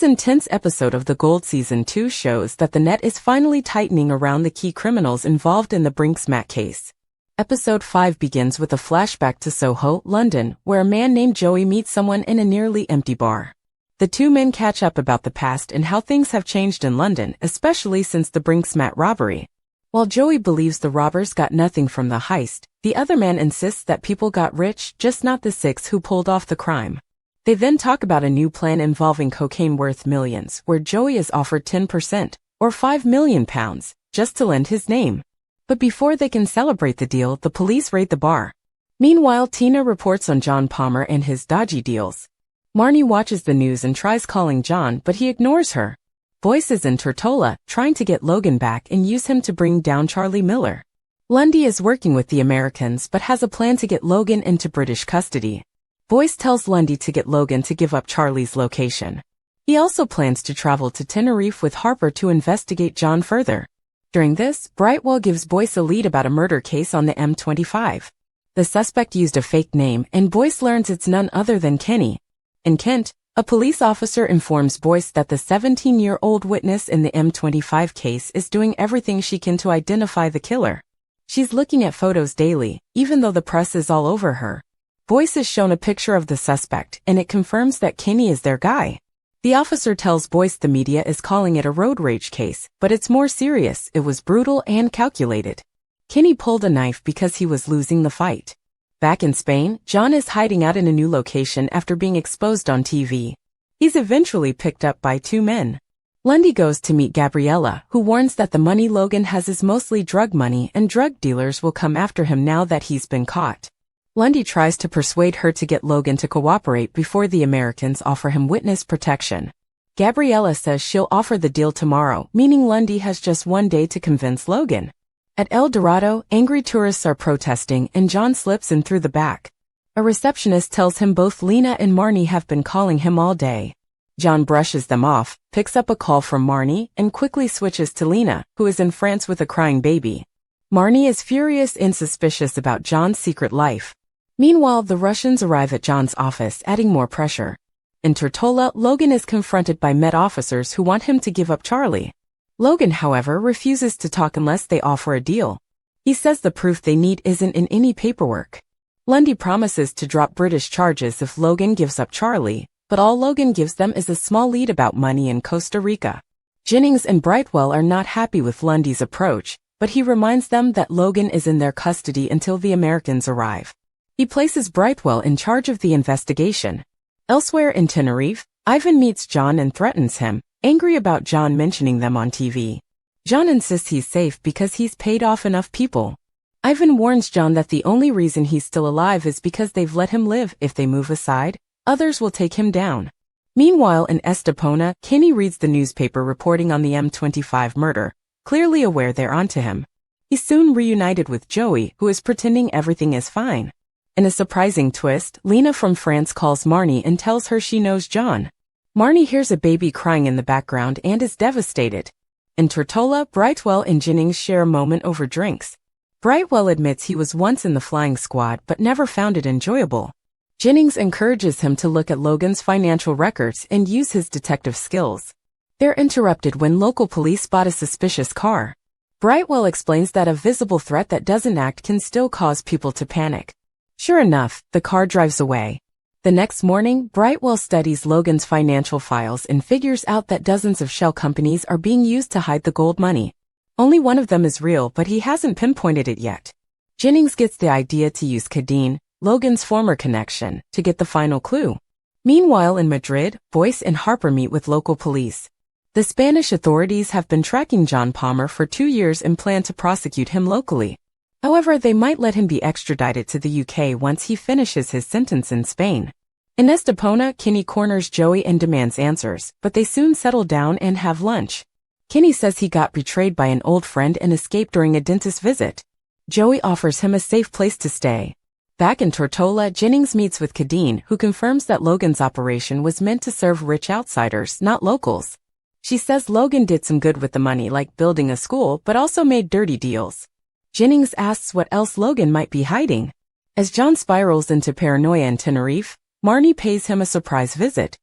intense episode of The Gold Season 2 shows that the net is finally tightening around the key criminals involved in the Brinks-Matt case. Episode 5 begins with a flashback to Soho, London, where a man named Joey meets someone in a nearly empty bar. The two men catch up about the past and how things have changed in London, especially since the Brinks-Matt robbery. While Joey believes the robbers got nothing from the heist, the other man insists that people got rich, just not the six who pulled off the crime. They then talk about a new plan involving cocaine worth millions, where Joey is offered 10%, or £5 million, just to lend his name. But before they can celebrate the deal, the police raid the bar. Meanwhile, Tina reports on John Palmer and his dodgy deals. Marnie watches the news and tries calling John, but he ignores her. Boyce is in Tortola, trying to get Logan back and use him to bring down Charlie Miller. Lundy is working with the Americans but has a plan to get Logan into British custody. Boyce tells Lundy to get Logan to give up Charlie's location. He also plans to travel to Tenerife with Harper to investigate John further. During this, Brightwell gives Boyce a lead about a murder case on the M25. The suspect used a fake name, and Boyce learns it's none other than Kenny. In Kent, a police officer informs Boyce that the 17-year-old witness in the M25 case is doing everything she can to identify the killer. She's looking at photos daily, even though the press is all over her. Boyce is shown a picture of the suspect, and it confirms that Kenny is their guy. The officer tells Boyce the media is calling it a road rage case, but it's more serious. It was brutal and calculated. Kenny pulled a knife because he was losing the fight. Back in Spain, John is hiding out in a new location after being exposed on TV. He's eventually picked up by two men. Lundy goes to meet Gabriella, who warns that the money Logan has is mostly drug money and drug dealers will come after him now that he's been caught. Lundy tries to persuade her to get Logan to cooperate before the Americans offer him witness protection. Gabriella says she'll offer the deal tomorrow, meaning Lundy has just one day to convince Logan. At El Dorado, angry tourists are protesting and John slips in through the back. A receptionist tells him both Lena and Marnie have been calling him all day. John brushes them off, picks up a call from Marnie, and quickly switches to Lena, who is in France with a crying baby. Marnie is furious and suspicious about John's secret life. Meanwhile, the Russians arrive at John's office, adding more pressure. In Tortola, Logan is confronted by Met officers who want him to give up Charlie. Logan, however, refuses to talk unless they offer a deal. He says the proof they need isn't in any paperwork. Lundy promises to drop British charges if Logan gives up Charlie, but all Logan gives them is a small lead about money in Costa Rica. Jennings and Brightwell are not happy with Lundy's approach, but he reminds them that Logan is in their custody until the Americans arrive. He places Brightwell in charge of the investigation. Elsewhere in Tenerife, Ivan meets John and threatens him, angry about John mentioning them on TV. John insists he's safe because he's paid off enough people. Ivan warns John that the only reason he's still alive is because they've let him live. If they move aside, others will take him down. Meanwhile, in Estepona, Kenny reads the newspaper reporting on the M25 murder, clearly aware they're onto him. He's soon reunited with Joey, who is pretending everything is fine. In a surprising twist, Lena from France calls Marnie and tells her she knows John. Marnie hears a baby crying in the background and is devastated. In Tortola, Brightwell and Jennings share a moment over drinks. Brightwell admits he was once in the flying squad but never found it enjoyable. Jennings encourages him to look at Logan's financial records and use his detective skills. They're interrupted when local police spot a suspicious car. Brightwell explains that a visible threat that doesn't act can still cause people to panic. Sure enough, the car drives away. The next morning, Brightwell studies Logan's financial files and figures out that dozens of shell companies are being used to hide the gold money. Only one of them is real, but he hasn't pinpointed it yet. Jennings gets the idea to use Cadine, Logan's former connection, to get the final clue. Meanwhile, in Madrid, Boyce and Harper meet with local police. The Spanish authorities have been tracking John Palmer for 2 years and plan to prosecute him locally. However, they might let him be extradited to the UK once he finishes his sentence in Spain. In Estepona, Kenny corners Joey and demands answers, but they soon settle down and have lunch. Kenny says he got betrayed by an old friend and escaped during a dentist visit. Joey offers him a safe place to stay. Back in Tortola, Jennings meets with Cadine, who confirms that Logan's operation was meant to serve rich outsiders, not locals. She says Logan did some good with the money, like building a school, but also made dirty deals. Jennings asks what else Logan might be hiding. As John spirals into paranoia in Tenerife, Marnie pays him a surprise visit.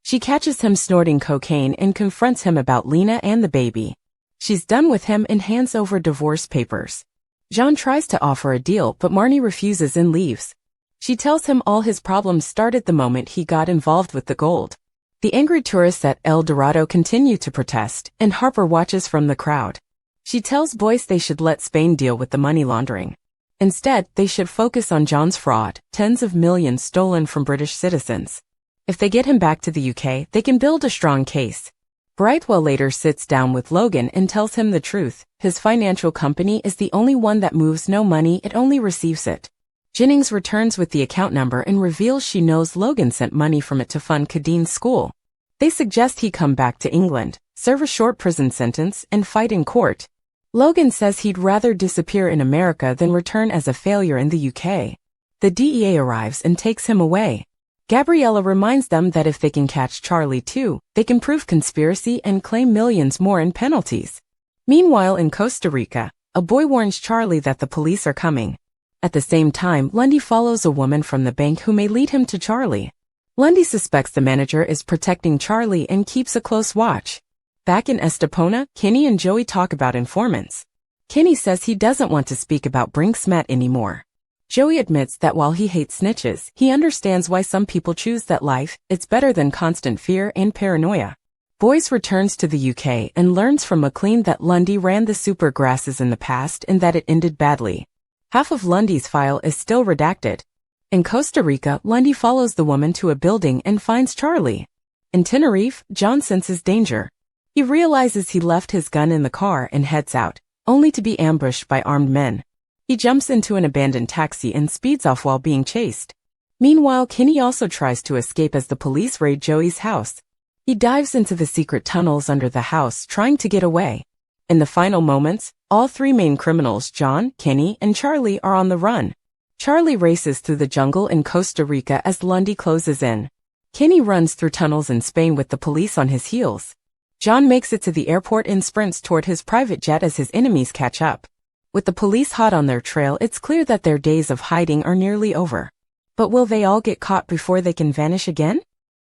She catches him snorting cocaine and confronts him about Lena and the baby. She's done with him and hands over divorce papers. John tries to offer a deal, but Marnie refuses and leaves. She tells him all his problems started the moment he got involved with the gold. The angry tourists at El Dorado continue to protest, and Harper watches from the crowd. She tells Boyce they should let Spain deal with the money laundering. Instead, they should focus on John's fraud, tens of millions stolen from British citizens. If they get him back to the UK, they can build a strong case. Brightwell later sits down with Logan and tells him the truth. His financial company is the only one that moves no money, it only receives it. Jennings returns with the account number and reveals she knows Logan sent money from it to fund Cadine's school. They suggest he come back to England, serve a short prison sentence, and fight in court. Logan says he'd rather disappear in America than return as a failure in the UK. The DEA arrives and takes him away. Gabriella reminds them that if they can catch Charlie too, they can prove conspiracy and claim millions more in penalties. Meanwhile, in Costa Rica, a boy warns Charlie that the police are coming. At the same time, Lundy follows a woman from the bank who may lead him to Charlie. Lundy suspects the manager is protecting Charlie and keeps a close watch. Back in Estepona, Kenny and Joey talk about informants. Kenny says he doesn't want to speak about Brinksmat anymore. Joey admits that while he hates snitches, he understands why some people choose that life. It's better than constant fear and paranoia. Boyce returns to the UK and learns from McLean that Lundy ran the Supergrasses in the past and that it ended badly. Half of Lundy's file is still redacted. In Costa Rica, Lundy follows the woman to a building and finds Charlie. In Tenerife, John senses danger. He realizes he left his gun in the car and heads out, only to be ambushed by armed men. He jumps into an abandoned taxi and speeds off while being chased. Meanwhile, Kenny also tries to escape as the police raid Joey's house. He dives into the secret tunnels under the house, trying to get away. In the final moments, all three main criminals, John, Kenny, and Charlie, are on the run. Charlie races through the jungle in Costa Rica as Lundy closes in. Kenny runs through tunnels in Spain with the police on his heels. John makes it to the airport and sprints toward his private jet as his enemies catch up. With the police hot on their trail, it's clear that their days of hiding are nearly over. But will they all get caught before they can vanish again?